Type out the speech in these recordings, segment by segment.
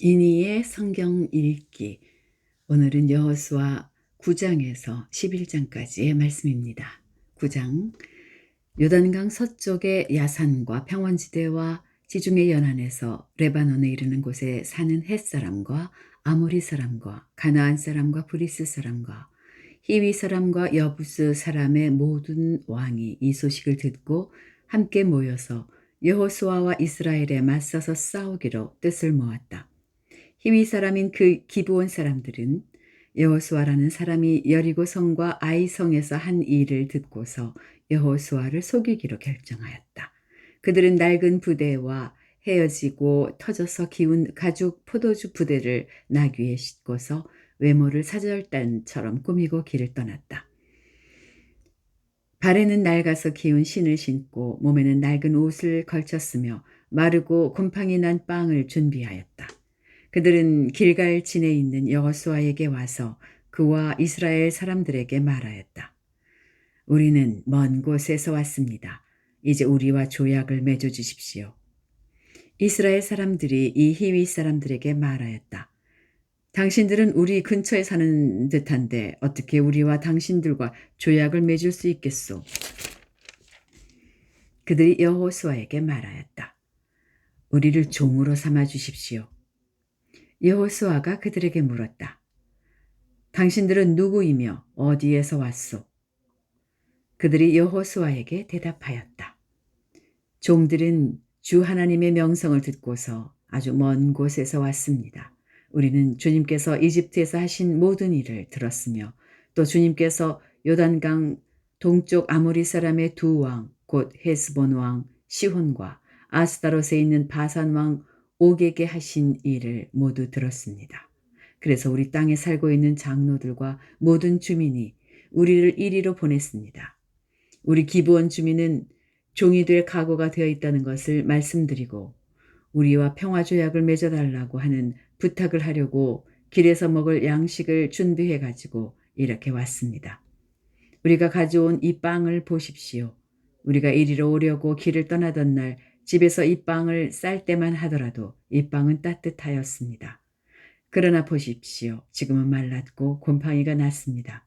이니의 성경 읽기. 오늘은 여호수아 9장에서 11장까지의 말씀입니다. 9장. 요단강 서쪽의 야산과 평원지대와 지중해 연안에서 레바논에 이르는 곳에 사는 헷사람과 아모리 사람과 가나안 사람과 브리스 사람과 히위 사람과 여부스 사람의 모든 왕이 이 소식을 듣고 함께 모여서 여호수아와 이스라엘에 맞서서 싸우기로 뜻을 모았다. 히위 사람인 그 기브온 사람들은 여호수아라는 사람이 여리고 성과 아이 성에서 한 일을 듣고서 여호수아를 속이기로 결정하였다. 그들은 낡은 부대와 헤어지고 터져서 기운 가죽 포도주 부대를 나귀에 싣고서 외모를 사절단처럼 꾸미고 길을 떠났다. 발에는 낡아서 기운 신을 신고 몸에는 낡은 옷을 걸쳤으며 마르고 곰팡이 난 빵을 준비하였다. 그들은 길갈진에 있는 여호수아에게 와서 그와 이스라엘 사람들에게 말하였다. 우리는 먼 곳에서 왔습니다. 이제 우리와 조약을 맺어 주십시오. 이스라엘 사람들이 이 히위 사람들에게 말하였다. 당신들은 우리 근처에 사는 듯한데 어떻게 우리와 당신들과 조약을 맺을 수 있겠소? 그들이 여호수아에게 말하였다. 우리를 종으로 삼아 주십시오. 여호수아가 그들에게 물었다. 당신들은 누구이며 어디에서 왔소? 그들이 여호수아에게 대답하였다. 종들은 주 하나님의 명성을 듣고서 아주 먼 곳에서 왔습니다. 우리는 주님께서 이집트에서 하신 모든 일을 들었으며 또 주님께서 요단강 동쪽 아모리 사람의 두 왕, 곧 헤스본 왕 시혼과 아스타롯에 있는 바산 왕 옥에게 하신 일을 모두 들었습니다. 그래서 우리 땅에 살고 있는 장로들과 모든 주민이 우리를 이리로 보냈습니다. 우리 기브온 주민은 종이 될 각오가 되어 있다는 것을 말씀드리고 우리와 평화조약을 맺어달라고 하는 부탁을 하려고 길에서 먹을 양식을 준비해 가지고 이렇게 왔습니다. 우리가 가져온 이 빵을 보십시오. 우리가 이리로 오려고 길을 떠나던 날 집에서 이 빵을 쌀 때만 하더라도 이 빵은 따뜻하였습니다. 그러나 보십시오. 지금은 말랐고 곰팡이가 났습니다.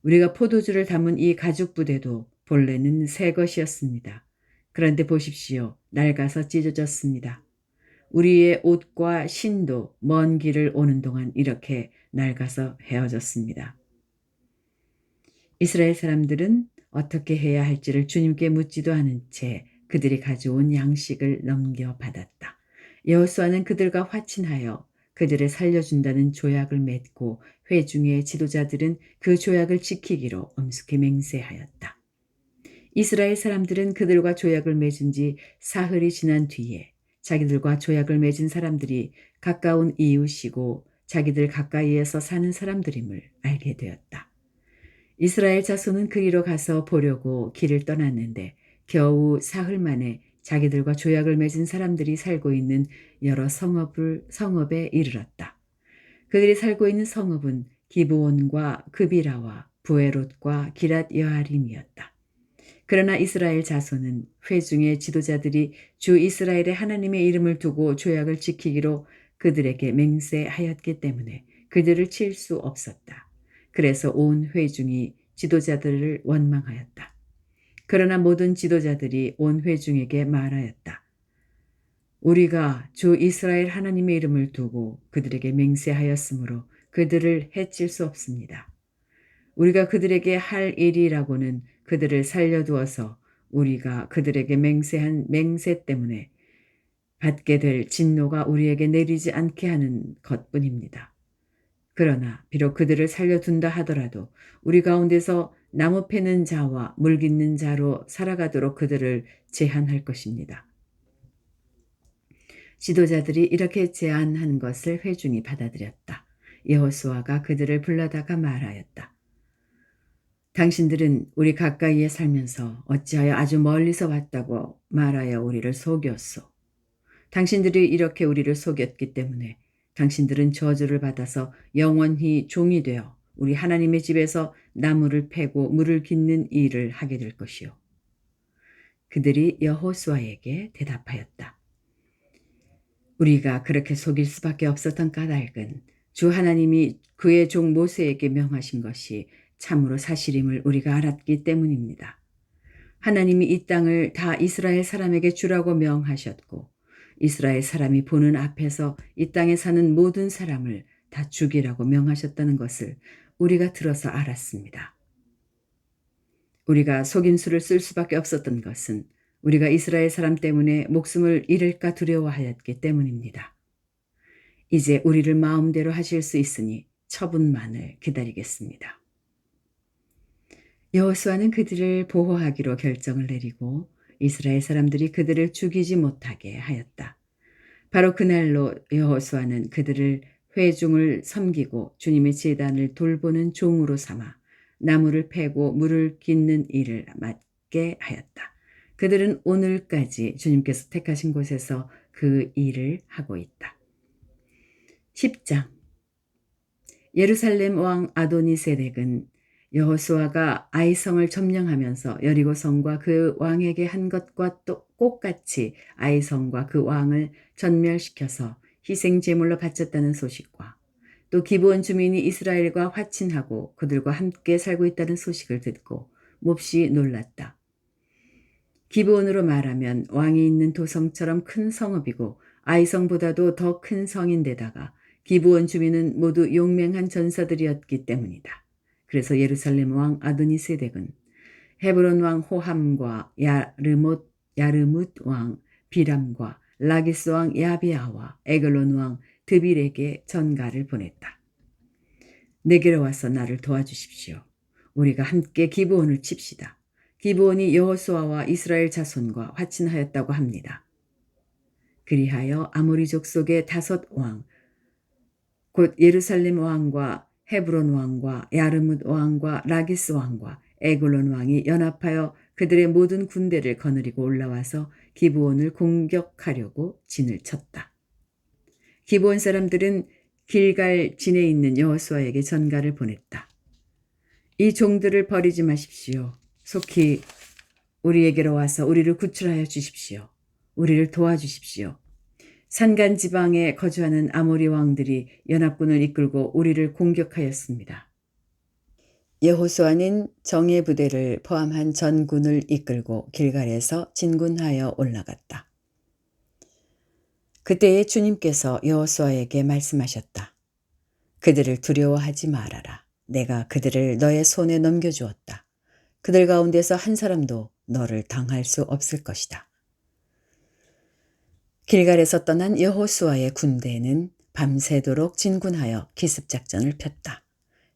우리가 포도주를 담은 이 가죽 부대도 본래는 새 것이었습니다. 그런데 보십시오. 낡아서 찢어졌습니다. 우리의 옷과 신도 먼 길을 오는 동안 이렇게 낡아서 헤어졌습니다. 이스라엘 사람들은 어떻게 해야 할지를 주님께 묻지도 않은 채 그들이 가져온 양식을 넘겨받았다. 여호수아는 그들과 화친하여 그들을 살려준다는 조약을 맺고 회중의 지도자들은 그 조약을 지키기로 엄숙히 맹세하였다. 이스라엘 사람들은 그들과 조약을 맺은 지 사흘이 지난 뒤에 자기들과 조약을 맺은 사람들이 가까운 이웃이고 자기들 가까이에서 사는 사람들임을 알게 되었다. 이스라엘 자손은 그리로 가서 보려고 길을 떠났는데 겨우 사흘 만에 자기들과 조약을 맺은 사람들이 살고 있는 여러 성읍에 이르렀다. 그들이 살고 있는 성읍은 기브온과 그비라와 부에롯과 기랏 여아림이었다. 그러나 이스라엘 자손은 회중의 지도자들이 주 이스라엘의 하나님의 이름을 두고 조약을 지키기로 그들에게 맹세하였기 때문에 그들을 칠 수 없었다. 그래서 온 회중이 지도자들을 원망하였다. 그러나 모든 지도자들이 온 회중에게 말하였다. 우리가 주 이스라엘 하나님의 이름을 두고 그들에게 맹세하였으므로 그들을 해칠 수 없습니다. 우리가 그들에게 할 일이라고는 그들을 살려두어서 우리가 그들에게 맹세한 맹세 때문에 받게 될 진노가 우리에게 내리지 않게 하는 것뿐입니다. 그러나 비록 그들을 살려둔다 하더라도 우리 가운데서 나무 패는 자와 물 깃는 자로 살아가도록 그들을 제한할 것입니다. 지도자들이 이렇게 제안한 것을 회중이 받아들였다. 여호수아가 그들을 불러다가 말하였다. 당신들은 우리 가까이에 살면서 어찌하여 아주 멀리서 왔다고 말하여 우리를 속였소. 당신들이 이렇게 우리를 속였기 때문에 당신들은 저주를 받아서 영원히 종이 되어 우리 하나님의 집에서 나무를 패고 물을 깃는 일을 하게 될 것이요. 그들이 여호수아에게 대답하였다. 우리가 그렇게 속일 수밖에 없었던 까닭은 주 하나님이 그의 종 모세에게 명하신 것이 참으로 사실임을 우리가 알았기 때문입니다. 하나님이 이 땅을 다 이스라엘 사람에게 주라고 명하셨고 이스라엘 사람이 보는 앞에서 이 땅에 사는 모든 사람을 다 죽이라고 명하셨다는 것을 우리가 들어서 알았습니다. 우리가 속임수를 쓸 수밖에 없었던 것은 우리가 이스라엘 사람 때문에 목숨을 잃을까 두려워하였기 때문입니다. 이제 우리를 마음대로 하실 수 있으니 처분만을 기다리겠습니다. 여호수아는 그들을 보호하기로 결정을 내리고 이스라엘 사람들이 그들을 죽이지 못하게 하였다. 바로 그날로 여호수아는 그들을 회중을 섬기고 주님의 제단을 돌보는 종으로 삼아 나무를 패고 물을 깃는 일을 맡게 하였다. 그들은 오늘까지 주님께서 택하신 곳에서 그 일을 하고 있다. 10장 예루살렘 왕 아도니세덱은 여호수아가 아이성을 점령하면서 여리고성과 그 왕에게 한 것과 또 똑같이 아이성과 그 왕을 전멸시켜서 희생 제물로 바쳤다는 소식과 또 기브온 주민이 이스라엘과 화친하고 그들과 함께 살고 있다는 소식을 듣고 몹시 놀랐다. 기브온으로 말하면 왕이 있는 도성처럼 큰 성읍이고 아이성보다도 더 큰 성인데다가 기브온 주민은 모두 용맹한 전사들이었기 때문이다. 그래서 예루살렘 왕 아도니세덱은 헤브론 왕 호함과 야르뭇 왕 비람과 라기스 왕 야비아와 에글론 왕 드빌에게 전가를 보냈다. 내게로 와서 나를 도와주십시오. 우리가 함께 기브온을 칩시다. 기브온이 여호수아와 이스라엘 자손과 화친하였다고 합니다. 그리하여 아모리 족속의 5왕 곧 예루살렘 왕과 헤브론 왕과 야르뭇 왕과 라기스 왕과 에글론 왕이 연합하여 그들의 모든 군대를 거느리고 올라와서 기브온을 공격하려고 진을 쳤다. 기브온 사람들은 길갈 진에 있는 여호수아에게 전가를 보냈다. 이 종들을 버리지 마십시오. 속히 우리에게로 와서 우리를 구출하여 주십시오. 우리를 도와주십시오. 산간 지방에 거주하는 아모리 왕들이 연합군을 이끌고 우리를 공격하였습니다. 여호수아는 정예 부대를 포함한 전군을 이끌고 길갈에서 진군하여 올라갔다. 그때에 주님께서 여호수아에게 말씀하셨다. 그들을 두려워하지 말아라. 내가 그들을 너의 손에 넘겨주었다. 그들 가운데서 한 사람도 너를 당할 수 없을 것이다. 길갈에서 떠난 여호수아의 군대는 밤새도록 진군하여 기습작전을 폈다.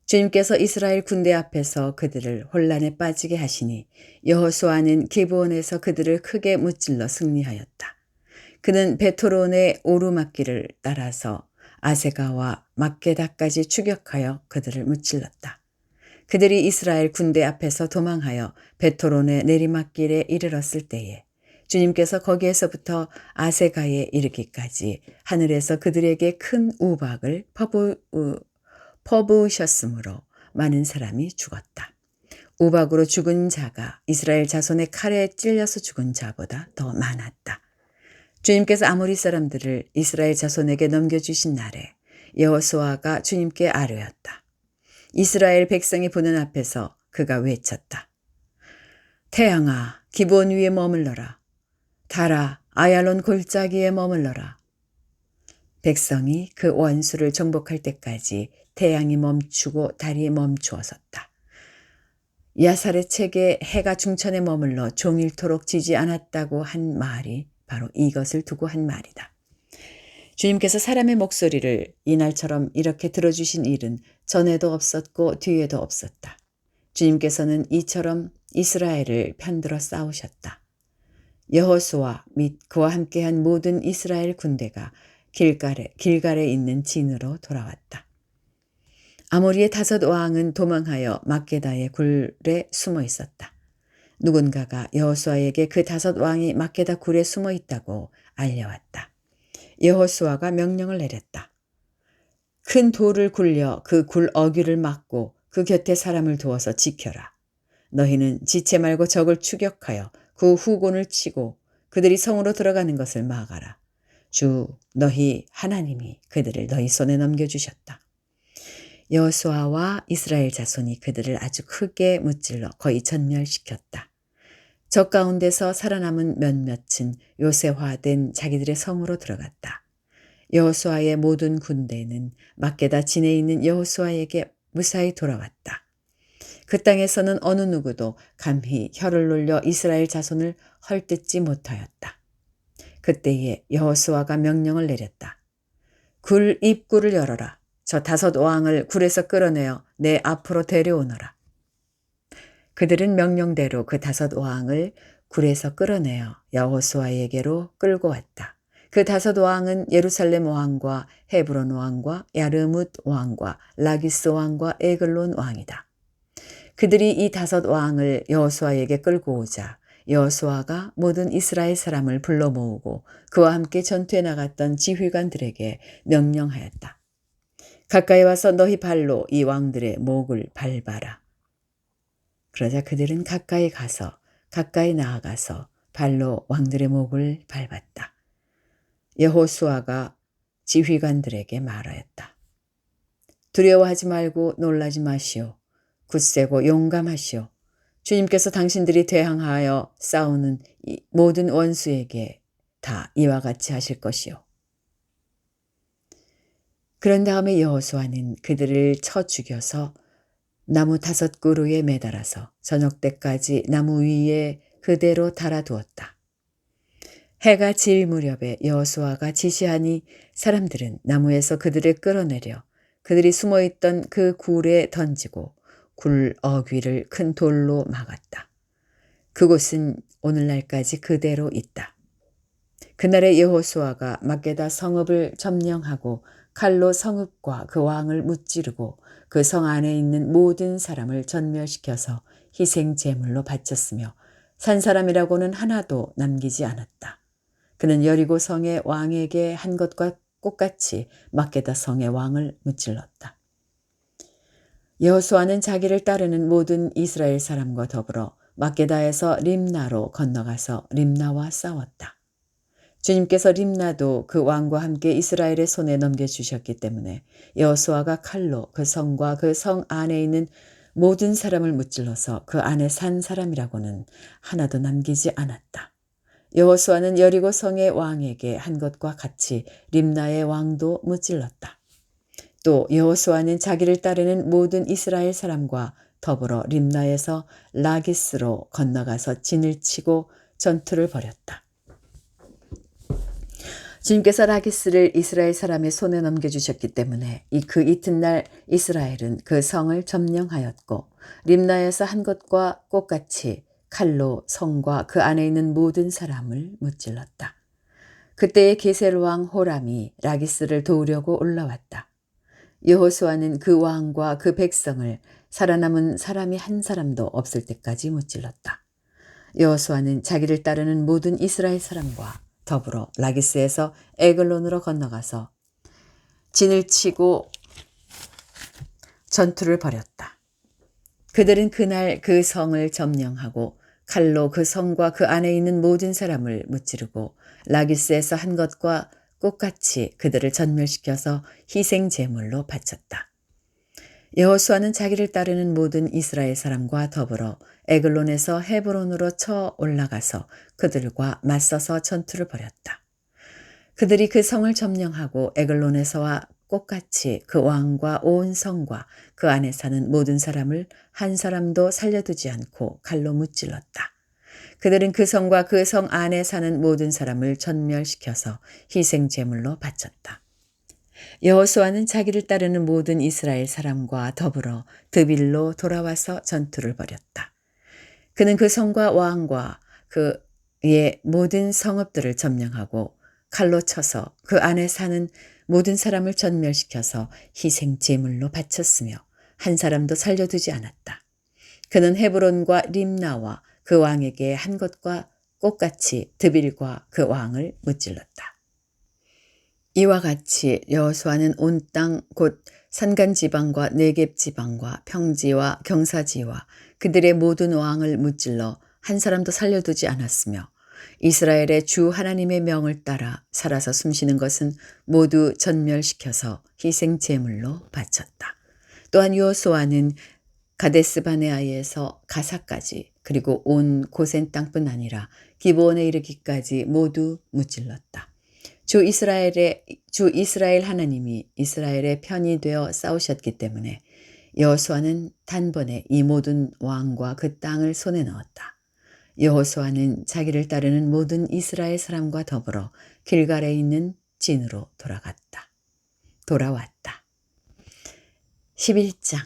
주님께서 이스라엘 군대 앞에서 그들을 혼란에 빠지게 하시니 여호수아는 기브온에서 그들을 크게 무찔러 승리하였다. 그는 베토론의 오르막길을 따라서 아세가와 막게다까지 추격하여 그들을 무찔렀다. 그들이 이스라엘 군대 앞에서 도망하여 베토론의 내리막길에 이르렀을 때에 주님께서 거기에서부터 아세가에 이르기까지 하늘에서 그들에게 큰 우박을 퍼부으셨으므로 많은 사람이 죽었다. 우박으로 죽은 자가 이스라엘 자손의 칼에 찔려서 죽은 자보다 더 많았다. 주님께서 아모리 사람들을 이스라엘 자손에게 넘겨주신 날에 여호수아가 주님께 아뢰었다. 이스라엘 백성이 보는 앞에서 그가 외쳤다. 태양아, 기브온 위에 머물러라. 달아, 아얄론 골짜기에 머물러라. 백성이 그 원수를 정복할 때까지 태양이 멈추고 달이 멈추어섰다. 야사렛책에 해가 중천에 머물러 종일토록 지지 않았다고 한 말이 바로 이것을 두고 한 말이다. 주님께서 사람의 목소리를 이날처럼 이렇게 들어주신 일은 전에도 없었고 뒤에도 없었다. 주님께서는 이처럼 이스라엘을 편들어 싸우셨다. 여호수아 및 그와 함께한 모든 이스라엘 군대가 길갈에 있는 진으로 돌아왔다. 아모리의 5 왕은 도망하여 막게다의 굴에 숨어 있었다. 누군가가 여호수아에게 그 5 왕이 막게다 굴에 숨어 있다고 알려왔다. 여호수아가 명령을 내렸다. 큰 돌을 굴려 그 굴 어귀를 막고 그 곁에 사람을 두어서 지켜라. 너희는 지체 말고 적을 추격하여 그 후곤을 치고 그들이 성으로 들어가는 것을 막아라. 주 너희 하나님이 그들을 너희 손에 넘겨주셨다. 여호수아와 이스라엘 자손이 그들을 아주 크게 무찔러 거의 전멸시켰다. 적 가운데서 살아남은 몇몇은 요새화된 자기들의 성으로 들어갔다. 여호수아의 모든 군대는 막게다 진에 있는 여호수아에게 무사히 돌아왔다. 그 땅에서는 어느 누구도 감히 혀를 놀려 이스라엘 자손을 헐뜯지 못하였다. 그때에 여호수아가 명령을 내렸다. 굴 입구를 열어라. 저 5 왕을 굴에서 끌어내어 내 앞으로 데려오너라. 그들은 명령대로 그 5 왕을 굴에서 끌어내어 여호수아에게로 끌고 왔다. 그 5 왕은 예루살렘 왕과 헤브론 왕과 야르뭇 왕과 라기스 왕과 에글론 왕이다. 그들이 이 5 왕을 여호수아에게 끌고 오자 여호수아가 모든 이스라엘 사람을 불러 모으고 그와 함께 전투에 나갔던 지휘관들에게 명령하였다. 가까이 와서 너희 발로 이 왕들의 목을 밟아라. 그러자 그들은 가까이 나아가서 발로 왕들의 목을 밟았다. 여호수아가 지휘관들에게 말하였다. 두려워하지 말고 놀라지 마시오. 굳세고 용감하시오. 주님께서 당신들이 대항하여 싸우는 이 모든 원수에게 다 이와 같이 하실 것이오. 그런 다음에 여호수아는 그들을 쳐 죽여서 나무 5 그루에 매달아서 저녁 때까지 나무 위에 그대로 달아두었다. 해가 질 무렵에 여호수아가 지시하니 사람들은 나무에서 그들을 끌어내려 그들이 숨어있던 그 굴에 던지고 굴 어귀를 큰 돌로 막았다. 그곳은 오늘날까지 그대로 있다. 그날에 여호수아가 막게다 성읍을 점령하고 칼로 성읍과 그 왕을 무찌르고 그 성 안에 있는 모든 사람을 전멸시켜서 희생 제물로 바쳤으며 산 사람이라고는 하나도 남기지 않았다. 그는 여리고 성의 왕에게 한 것과 똑같이 막게다 성의 왕을 무찔렀다. 여호수아는 자기를 따르는 모든 이스라엘 사람과 더불어 막게다에서 림나로 건너가서 림나와 싸웠다. 주님께서 림나도 그 왕과 함께 이스라엘의 손에 넘겨주셨기 때문에 여호수아가 칼로 그 성과 그 성 안에 있는 모든 사람을 무찔러서 그 안에 산 사람이라고는 하나도 남기지 않았다. 여호수아는 여리고 성의 왕에게 한 것과 같이 림나의 왕도 무찔렀다. 또 여호수아는 자기를 따르는 모든 이스라엘 사람과 더불어 림나에서 라기스로 건너가서 진을 치고 전투를 벌였다. 주님께서 라기스를 이스라엘 사람의 손에 넘겨주셨기 때문에 그 이튿날 이스라엘은 그 성을 점령하였고 림나에서 한 것과 똑같이 칼로 성과 그 안에 있는 모든 사람을 무찔렀다. 그때에 게셀 왕 호람이 라기스를 도우려고 올라왔다. 여호수아는 그 왕과 그 백성을 살아남은 사람이 한 사람도 없을 때까지 무찔렀다. 여호수아는 자기를 따르는 모든 이스라엘 사람과 더불어 라기스에서 에글론으로 건너가서 진을 치고 전투를 벌였다. 그들은 그날 그 성을 점령하고 칼로 그 성과 그 안에 있는 모든 사람을 무찌르고 라기스에서 한 것과 똑같이 그들을 전멸시켜서 희생 제물로 바쳤다. 여호수아는 자기를 따르는 모든 이스라엘 사람과 더불어 에글론에서 헤브론으로 쳐 올라가서 그들과 맞서서 전투를 벌였다. 그들이 그 성을 점령하고 에글론에서와 똑같이 그 왕과 온 성과 그 안에 사는 모든 사람을 한 사람도 살려두지 않고 칼로 무찔렀다. 그들은 그 성과 그 성 안에 사는 모든 사람을 전멸시켜서 희생 제물로 바쳤다. 여호수아는 자기를 따르는 모든 이스라엘 사람과 더불어 드빌로 돌아와서 전투를 벌였다. 그는 그 성과 왕과 그의 모든 성읍들을 점령하고 칼로 쳐서 그 안에 사는 모든 사람을 전멸시켜서 희생 제물로 바쳤으며 한 사람도 살려두지 않았다. 그는 헤브론과 림나와 그 왕에게 한 것과 똑같이 드빌과 그 왕을 무찔렀다. 이와 같이 여호수아는 온 땅 곧 산간 지방과 네겝 지방과 평지와 경사지와 그들의 모든 왕을 무찔러 한 사람도 살려두지 않았으며 이스라엘의 주 하나님의 명을 따라 살아서 숨쉬는 것은 모두 전멸시켜서 희생 제물로 바쳤다. 또한 여호수아는 가데스 바네아에서 가사까지 그리고 온 고센 땅뿐 아니라 기브온에 이르기까지 모두 무찔렀다. 주 이스라엘 하나님이 이스라엘의 편이 되어 싸우셨기 때문에 여호수아는 단번에 이 모든 왕과 그 땅을 손에 넣었다. 여호수아는 자기를 따르는 모든 이스라엘 사람과 더불어 길갈에 있는 진으로 돌아왔다. 11장.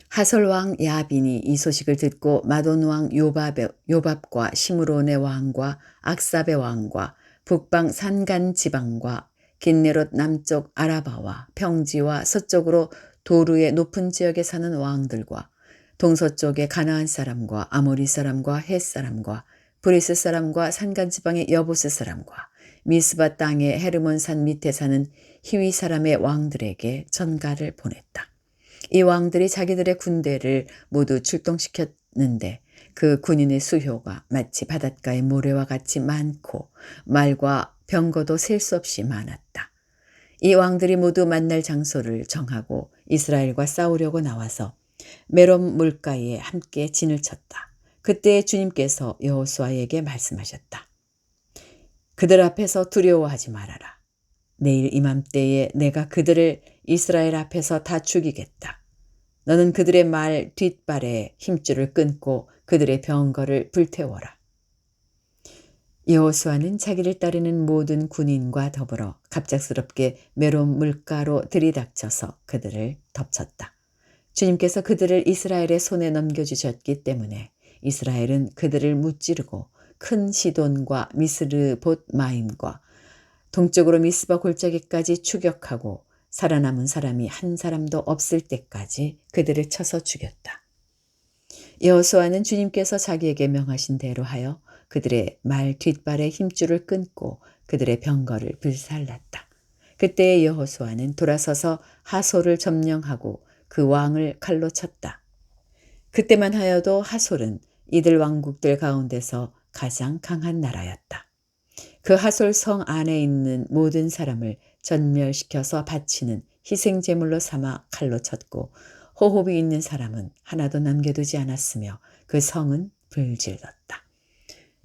하솔 왕 야빈이 이 소식을 듣고 마돈 왕 요밥과 시므론의 왕과 악삽의 왕과 북방 산간 지방과 긴네롯 남쪽 아라바와 평지와 서쪽으로 도르의 높은 지역에 사는 왕들과 동서쪽의 가나안 사람과 아모리 사람과 헷 사람과 브리스 사람과 산간 지방의 여부스 사람과 미스바 땅의 헤르몬산 밑에 사는 히위 사람의 왕들에게 전가를 보냈다. 이 왕들이 자기들의 군대를 모두 출동시켰는데 그 군인의 수효가 마치 바닷가의 모래와 같이 많고 말과 병거도 셀 수 없이 많았다. 이 왕들이 모두 만날 장소를 정하고 이스라엘과 싸우려고 나와서 메롬 물가에 함께 진을 쳤다. 그때 주님께서 여호수아에게 말씀하셨다. 그들 앞에서 두려워하지 말아라. 내일 이맘때에 내가 그들을 이스라엘 앞에서 다 죽이겠다. 너는 그들의 말 뒷발에 힘줄을 끊고 그들의 병거를 불태워라. 여호수아는 자기를 따르는 모든 군인과 더불어 갑작스럽게 메롬 물가로 들이닥쳐서 그들을 덮쳤다. 주님께서 그들을 이스라엘의 손에 넘겨주셨기 때문에 이스라엘은 그들을 무찌르고 큰 시돈과 미스르봇 마임과 동쪽으로 미스바 골짜기까지 추격하고 살아남은 사람이 한 사람도 없을 때까지 그들을 쳐서 죽였다. 여호수아는 주님께서 자기에게 명하신 대로 하여 그들의 말 뒷발에 힘줄을 끊고 그들의 병거를 불살랐다. 그때 여호수아는 돌아서서 하솔을 점령하고 그 왕을 칼로 쳤다. 그때만 하여도 하솔은 이들 왕국들 가운데서 가장 강한 나라였다. 그 하솔 성 안에 있는 모든 사람을 전멸시켜서 바치는 희생제물로 삼아 칼로 쳤고 호흡이 있는 사람은 하나도 남겨두지 않았으며 그 성은 불질렀다.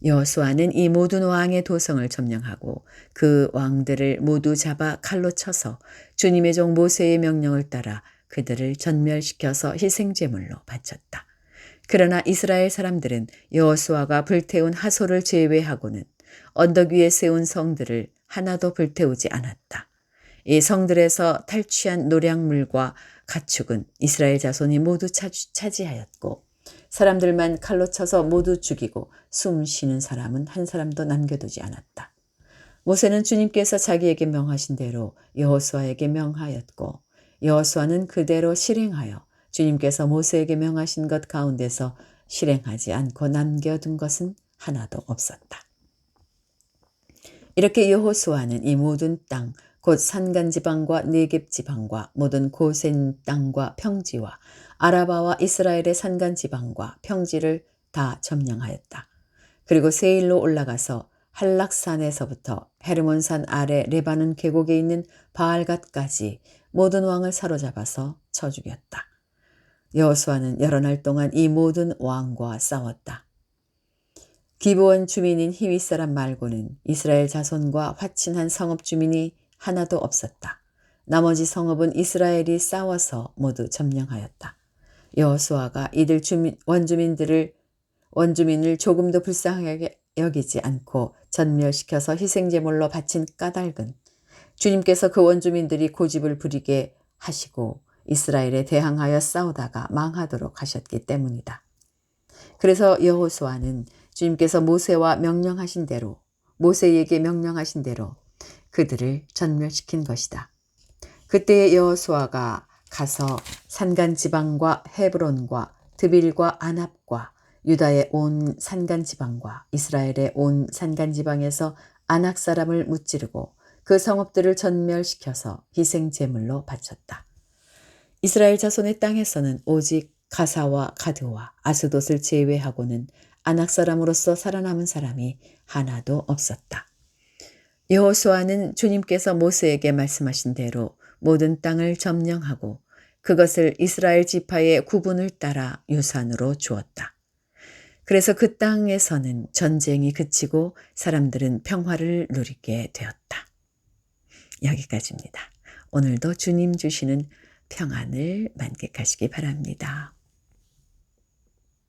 여호수아는 이 모든 왕의 도성을 점령하고 그 왕들을 모두 잡아 칼로 쳐서 주님의 종 모세의 명령을 따라 그들을 전멸시켜서 희생제물로 바쳤다. 그러나 이스라엘 사람들은 여호수아가 불태운 하솔을 제외하고는 언덕 위에 세운 성들을 하나도 불태우지 않았다. 이 성들에서 탈취한 노략물과 가축은 이스라엘 자손이 모두 차지하였고 사람들만 칼로 쳐서 모두 죽이고 숨 쉬는 사람은 한 사람도 남겨두지 않았다. 모세는 주님께서 자기에게 명하신 대로 여호수아에게 명하였고 여호수아는 그대로 실행하여 주님께서 모세에게 명하신 것 가운데서 실행하지 않고 남겨둔 것은 하나도 없었다. 이렇게 여호수아는 이 모든 땅, 곧 산간지방과 네겝지방과 모든 고센 땅과 평지와 아라바와 이스라엘의 산간지방과 평지를 다 점령하였다. 그리고 세일로 올라가서 한락산에서부터 헤르몬산 아래 레바논 계곡에 있는 바알갓까지 모든 왕을 사로잡아서 쳐 죽였다. 여호수아는 여러 날 동안 이 모든 왕과 싸웠다. 기브온 주민인 히위 사람 말고는 이스라엘 자손과 화친한 성읍 주민이 하나도 없었다. 나머지 성읍은 이스라엘이 싸워서 모두 점령하였다. 여호수아가 이들 원주민을 조금도 불쌍하게 여기지 않고 전멸시켜서 희생제물로 바친 까닭은 주님께서 그 원주민들이 고집을 부리게 하시고 이스라엘에 대항하여 싸우다가 망하도록 하셨기 때문이다. 그래서 여호수아는 주님께서 모세에게 명령하신 대로 그들을 전멸시킨 것이다. 그때 여호수아가 가서 산간지방과 헤브론과 드빌과 아납과 유다의 온 산간지방과 이스라엘의 온 산간지방에서 아낙 사람을 무찌르고 그 성읍들을 전멸시켜서 희생제물로 바쳤다. 이스라엘 자손의 땅에서는 오직 가사와 가드와 아스돗을 제외하고는 아낙 사람으로서 살아남은 사람이 하나도 없었다. 여호수아는 주님께서 모세에게 말씀하신 대로 모든 땅을 점령하고 그것을 이스라엘 지파의 구분을 따라 유산으로 주었다. 그래서 그 땅에서는 전쟁이 그치고 사람들은 평화를 누리게 되었다. 여기까지입니다. 오늘도 주님 주시는 평안을 만끽하시기 바랍니다.